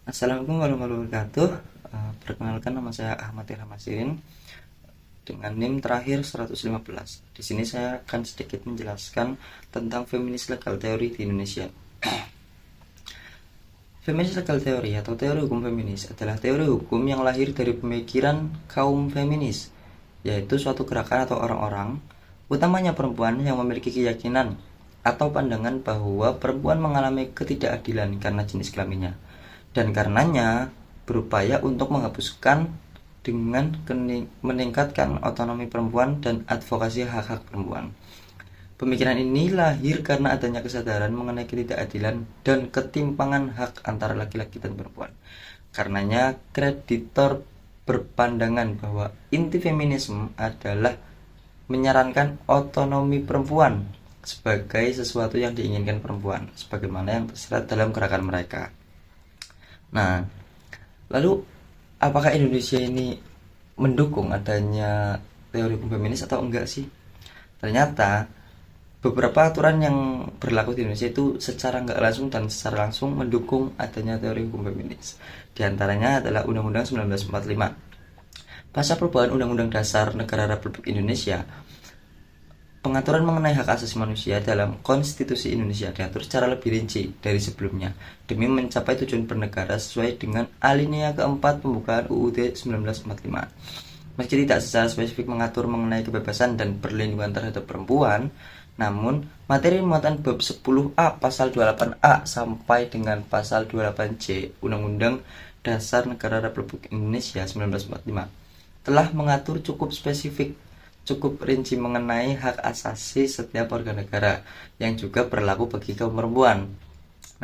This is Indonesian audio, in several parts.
Assalamualaikum warahmatullahi wabarakatuh. Perkenalkan, nama saya Ahmad Ilham Asirin dengan NIM terakhir 115. Di sini saya akan sedikit menjelaskan tentang feminis legal teori di Indonesia. Feminis legal teori atau teori hukum feminis adalah teori hukum yang lahir dari pemikiran kaum feminis, yaitu suatu gerakan atau orang-orang, utamanya perempuan, yang memiliki keyakinan atau pandangan bahwa perempuan mengalami ketidakadilan karena jenis kelaminnya, dan karenanya berupaya untuk menghapuskan dengan meningkatkan otonomi perempuan dan advokasi hak-hak perempuan. Pemikiran ini lahir karena adanya kesadaran mengenai ketidakadilan dan ketimpangan hak antara laki-laki dan perempuan. Karenanya, kreditor berpandangan bahwa inti feminisme adalah menyarankan otonomi perempuan sebagai sesuatu yang diinginkan perempuan, sebagaimana yang tersirat dalam gerakan mereka. Nah, lalu apakah Indonesia ini mendukung adanya teori hukum feminis atau enggak sih? Ternyata beberapa aturan yang berlaku di Indonesia itu secara nggak langsung dan secara langsung mendukung adanya teori hukum feminis. Di antaranya adalah Undang-Undang 1945. Pasal perubahan Undang-Undang Dasar Negara Republik Indonesia, pengaturan mengenai hak asasi manusia dalam Konstitusi Indonesia diatur secara lebih rinci dari sebelumnya demi mencapai tujuan bernegara sesuai dengan alinea keempat pembukaan UUD 1945. Meski tidak secara spesifik mengatur mengenai kebebasan dan perlindungan terhadap perempuan, namun materi muatan bab 10A pasal 28A sampai dengan pasal 28C Undang-Undang Dasar Negara Republik Indonesia 1945 telah mengatur cukup spesifik, cukup rinci mengenai hak asasi setiap warga negara yang juga berlaku bagi kaum perempuan.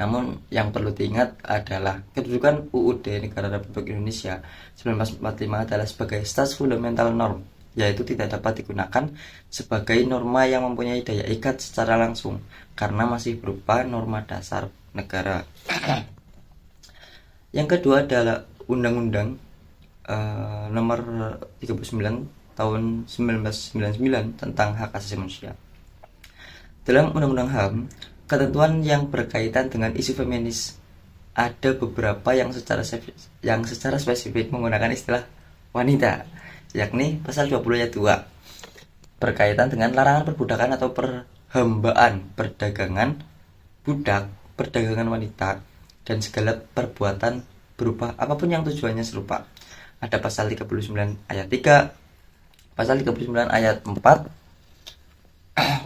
Namun yang perlu diingat adalah kedudukan UUD Negara Republik Indonesia 1945 adalah sebagai status fundamental norm, yaitu tidak dapat digunakan sebagai norma yang mempunyai daya ikat secara langsung karena masih berupa norma dasar negara. Yang kedua adalah Undang-Undang nomor 39 tahun 1999 tentang hak asasi manusia. Dalam Undang-Undang HAM, ketentuan yang berkaitan dengan isu feminis ada beberapa yang secara spesifik menggunakan istilah wanita, yakni pasal 20 ayat 2 berkaitan dengan larangan perbudakan atau perhambaan, perdagangan budak, perdagangan wanita, dan segala perbuatan berupa apapun yang tujuannya serupa. Ada pasal 39 ayat 3, pasal 39 ayat 4,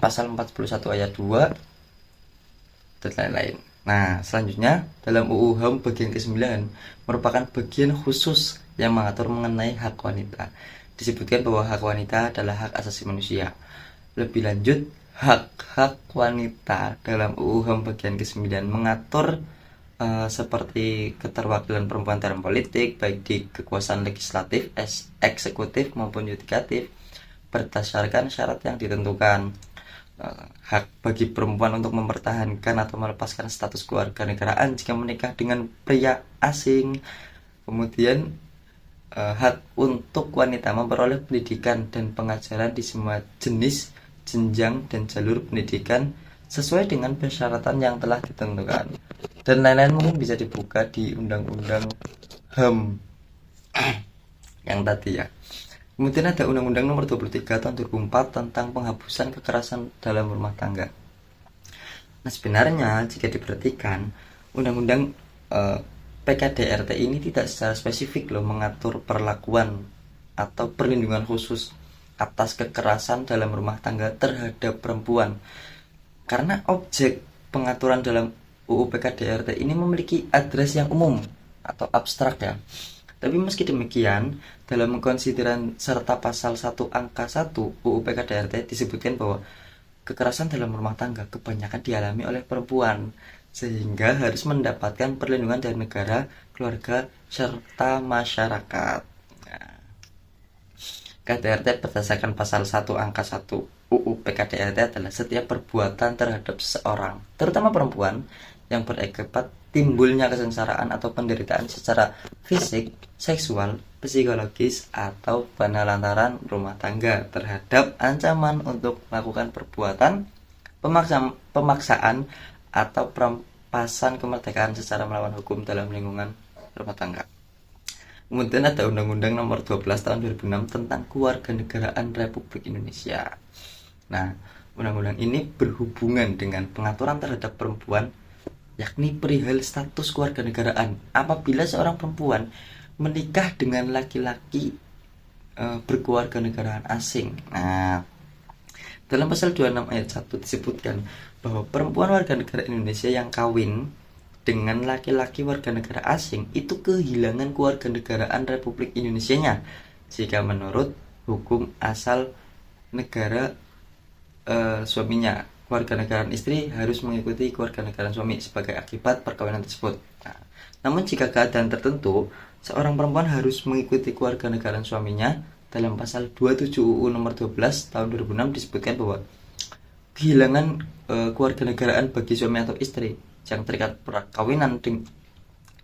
pasal 41 ayat 2, dan lain-lain. Nah, selanjutnya dalam UU HAM bagian ke-9 merupakan bagian khusus yang mengatur mengenai hak wanita. Disebutkan bahwa hak wanita adalah hak asasi manusia. Lebih lanjut, hak-hak wanita dalam UU HAM bagian ke-9 mengatur seperti keterwakilan perempuan dalam politik, baik di kekuasaan legislatif, eksekutif maupun yudikatif, berdasarkan syarat yang ditentukan. Hak bagi perempuan untuk mempertahankan atau melepaskan status keluarga negaraan jika menikah dengan pria asing. Kemudian hak untuk wanita memperoleh pendidikan dan pengajaran di semua jenis, jenjang, dan jalur pendidikan sesuai dengan persyaratan yang telah ditentukan, dan lain-lain. Mungkin bisa dibuka di Undang-Undang HAM yang tadi ya. Kemudian ada Undang-Undang nomor 23 tahun 2004 tentang penghapusan kekerasan dalam rumah tangga. Nah, sebenarnya jika diperhatikan, Undang-Undang PKDRT ini tidak secara spesifik loh mengatur perlakuan atau perlindungan khusus atas kekerasan dalam rumah tangga terhadap perempuan. Karena objek pengaturan dalam UU PKDRT ini memiliki address yang umum atau abstrak ya. Tapi meski demikian, dalam konsideran serta pasal 1 angka 1 UU PKDRT disebutkan bahwa kekerasan dalam rumah tangga kebanyakan dialami oleh perempuan, sehingga harus mendapatkan perlindungan dari negara, keluarga, serta masyarakat. Nah, KDRT berdasarkan pasal 1 angka 1 UU PKDRT adalah setiap perbuatan terhadap seseorang, terutama perempuan, yang berakibat timbulnya kesengsaraan atau penderitaan secara fisik, seksual, psikologis, atau penelantaran rumah tangga terhadap ancaman untuk melakukan perbuatan pemaksaan atau perampasan kemerdekaan secara melawan hukum dalam lingkungan rumah tangga. Kemudian ada Undang-Undang Nomor 12 Tahun 2006 tentang Kewarganegaraan Republik Indonesia. Nah, undang-undang ini berhubungan dengan pengaturan terhadap perempuan, yakni perihal status kewarganegaraan. Apabila seorang perempuan menikah dengan laki-laki berkewarganegaraan asing. Nah, dalam pasal 26 ayat 1 disebutkan bahwa perempuan warga negara Indonesia yang kawin dengan laki-laki warga negara asing itu kehilangan kewarganegaraan Republik Indonesianya jika menurut hukum asal negara suaminya. Kewarganegaraan istri harus mengikuti kewarganegaraan suami sebagai akibat perkawinan tersebut. Nah, namun jika keadaan tertentu, seorang perempuan harus mengikuti kewarganegaraan suaminya. Dalam pasal 27 UU nomor 12 tahun 2006 disebutkan bahwa kehilangan kewarganegaraan bagi suami atau istri yang terikat perkawinan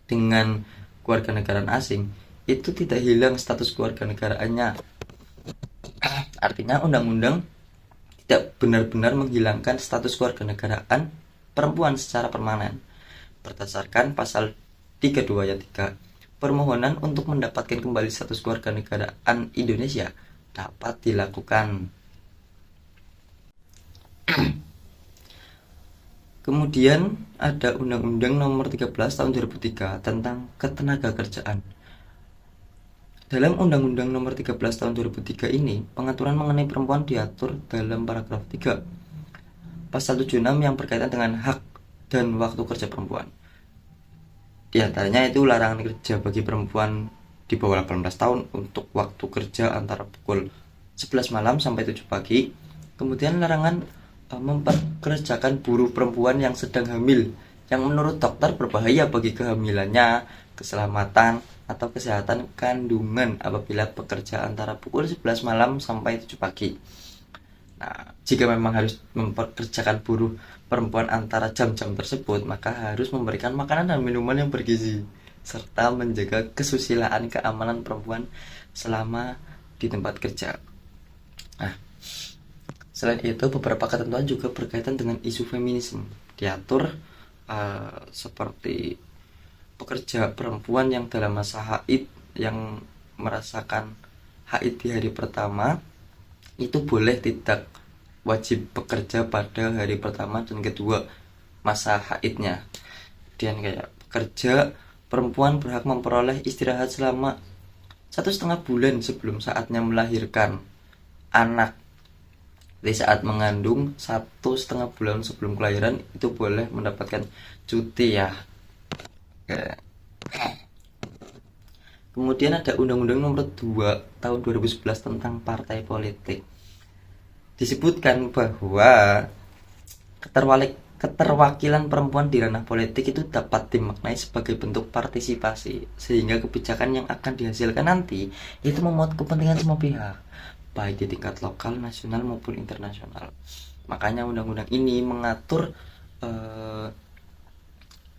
dengan kewarganegaraan asing itu tidak hilang status kewarganegaraannya. Artinya undang-undang tidak benar-benar menghilangkan status kewarganegaraan perempuan secara permanen. Berdasarkan pasal 32 ayat 3, permohonan untuk mendapatkan kembali status kewarganegaraan Indonesia dapat dilakukan. Kemudian ada Undang-Undang Nomor 13 Tahun 2003 tentang Ketenagakerjaan. Dalam Undang-Undang Nomor 13 Tahun 2003 ini, pengaturan mengenai perempuan diatur dalam paragraf 3 pasal 76 yang berkaitan dengan hak dan waktu kerja perempuan. Di antaranya itu larangan kerja bagi perempuan di bawah 18 tahun untuk waktu kerja antara pukul 11 malam sampai 7 pagi. Kemudian larangan memperkerjakan buruh perempuan yang sedang hamil, yang menurut dokter berbahaya bagi kehamilannya, keselamatan, atau kesehatan kandungan apabila bekerja antara pukul 11 malam sampai 7 pagi. Nah, jika memang harus memperkerjakan buruh perempuan antara jam-jam tersebut, maka harus memberikan makanan dan minuman yang bergizi serta menjaga kesusilaan keamanan perempuan selama di tempat kerja. Nah, selain itu beberapa ketentuan juga berkaitan dengan isu feminisme diatur seperti pekerja perempuan yang dalam masa haid yang merasakan haid di hari pertama itu boleh tidak wajib bekerja pada hari pertama dan kedua masa haidnya. Dan kayak pekerja perempuan berhak memperoleh istirahat selama 1,5 bulan sebelum saatnya melahirkan anak. Di saat mengandung 1,5 bulan sebelum kelahiran itu boleh mendapatkan cuti ya. Kemudian ada Undang-Undang Nomor 2 Tahun 2011 tentang Partai Politik. Disebutkan bahwa keterwakilan perempuan di ranah politik itu dapat dimaknai sebagai bentuk partisipasi, sehingga kebijakan yang akan dihasilkan nanti itu memuat kepentingan semua pihak, baik di tingkat lokal, nasional maupun internasional. Makanya undang-undang ini mengatur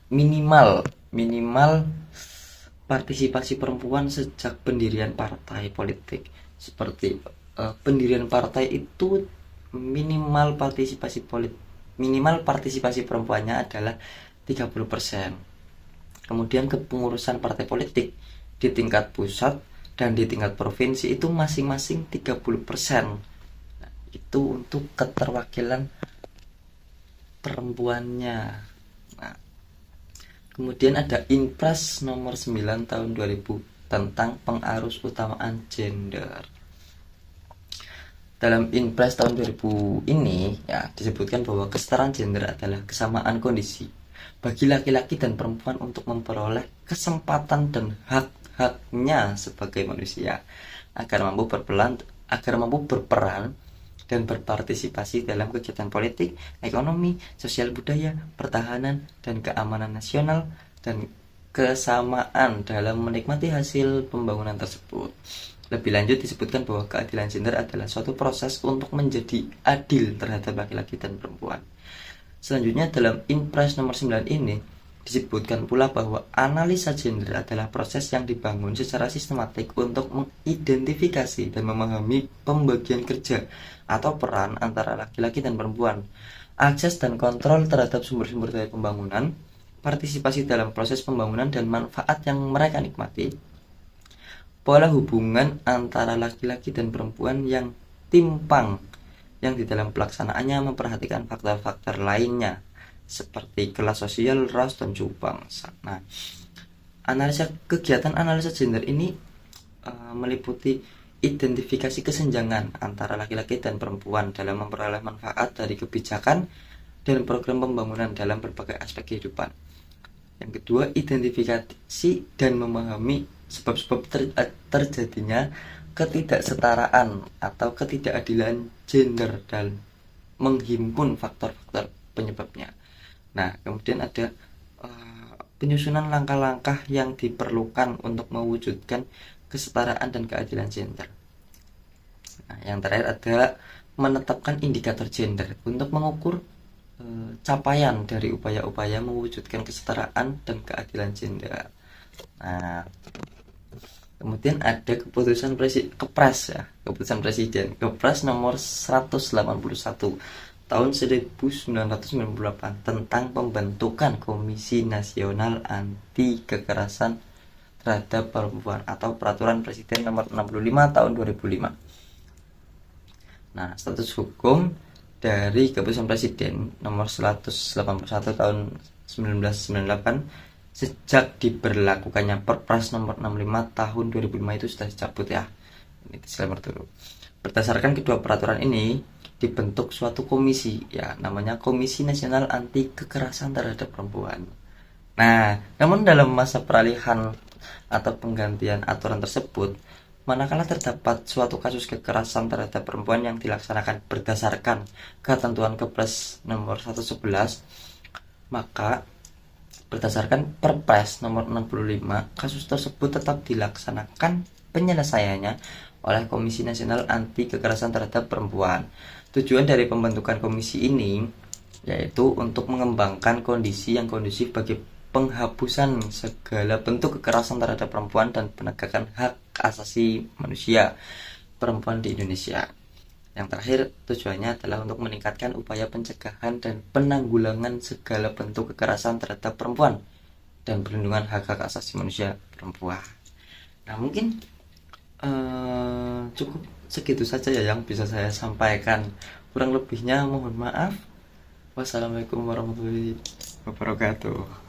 minimal partisipasi perempuan sejak pendirian partai politik. Seperti pendirian partai itu minimal partisipasi perempuannya adalah 30%. Kemudian kepengurusan partai politik di tingkat pusat dan di tingkat provinsi itu masing-masing 30%. Nah, itu untuk keterwakilan perempuannya. Nah, kemudian ada Inpres nomor 9 tahun 2000 tentang pengarus utamaan gender. Dalam Inpres tahun 2000 ini ya disebutkan bahwa kesetaraan gender adalah kesamaan kondisi bagi laki-laki dan perempuan untuk memperoleh kesempatan dan hak-haknya sebagai manusia agar mampu berperan dan berpartisipasi dalam kegiatan politik, ekonomi, sosial budaya, pertahanan, dan keamanan nasional, dan kesamaan dalam menikmati hasil pembangunan tersebut. Lebih lanjut disebutkan bahwa keadilan gender adalah suatu proses untuk menjadi adil terhadap laki-laki dan perempuan. Selanjutnya dalam Inpres nomor 9 ini disebutkan pula bahwa analisa gender adalah proses yang dibangun secara sistematik untuk mengidentifikasi dan memahami pembagian kerja atau peran antara laki-laki dan perempuan, akses dan kontrol terhadap sumber-sumber daya pembangunan, partisipasi dalam proses pembangunan dan manfaat yang mereka nikmati, pola hubungan antara laki-laki dan perempuan yang timpang yang di dalam pelaksanaannya memperhatikan faktor-faktor lainnya seperti kelas sosial, ras, dan suku bangsa. Nah, kegiatan analisa gender ini meliputi identifikasi kesenjangan antara laki-laki dan perempuan dalam memperoleh manfaat dari kebijakan dan program pembangunan dalam berbagai aspek kehidupan. Yang kedua, identifikasi dan memahami sebab-sebab terjadinya ketidaksetaraan atau ketidakadilan gender dan menghimpun faktor-faktor penyebabnya. Nah, kemudian ada penyusunan langkah-langkah yang diperlukan untuk mewujudkan kesetaraan dan keadilan gender. Nah, yang terakhir adalah menetapkan indikator gender untuk mengukur capaian dari upaya-upaya mewujudkan kesetaraan dan keadilan gender. Nah, kemudian ada keputusan keputusan presiden Kepres nomor 181 tahun 1998 tentang pembentukan Komisi Nasional Anti Kekerasan Terhadap Perempuan atau Peraturan Presiden nomor 65 tahun 2005. Nah, status hukum dari Keputusan Presiden nomor 181 tahun 1998 sejak diberlakukannya Perpres nomor 65 tahun 2005 itu sudah dicabut ya. Ini disclaimer dulu. Berdasarkan kedua peraturan ini dibentuk suatu komisi ya, namanya Komisi Nasional Anti Kekerasan Terhadap Perempuan. Nah, namun dalam masa peralihan atau penggantian aturan tersebut, manakala terdapat suatu kasus kekerasan terhadap perempuan yang dilaksanakan berdasarkan ketentuan Kepres nomor 111, maka berdasarkan Perpres nomor 65, kasus tersebut tetap dilaksanakan penyelesaiannya oleh Komisi Nasional Anti Kekerasan Terhadap Perempuan. Tujuan dari pembentukan komisi ini yaitu untuk mengembangkan kondisi yang kondusif bagi penghapusan segala bentuk kekerasan terhadap perempuan dan penegakan hak asasi manusia perempuan di Indonesia. Yang terakhir, tujuannya adalah untuk meningkatkan upaya pencegahan dan penanggulangan segala bentuk kekerasan terhadap perempuan dan perlindungan hak-hak asasi manusia perempuan. Nah, mungkin cukup segitu saja ya yang bisa saya sampaikan. Kurang lebihnya mohon maaf. Wassalamualaikum warahmatullahi wabarakatuh.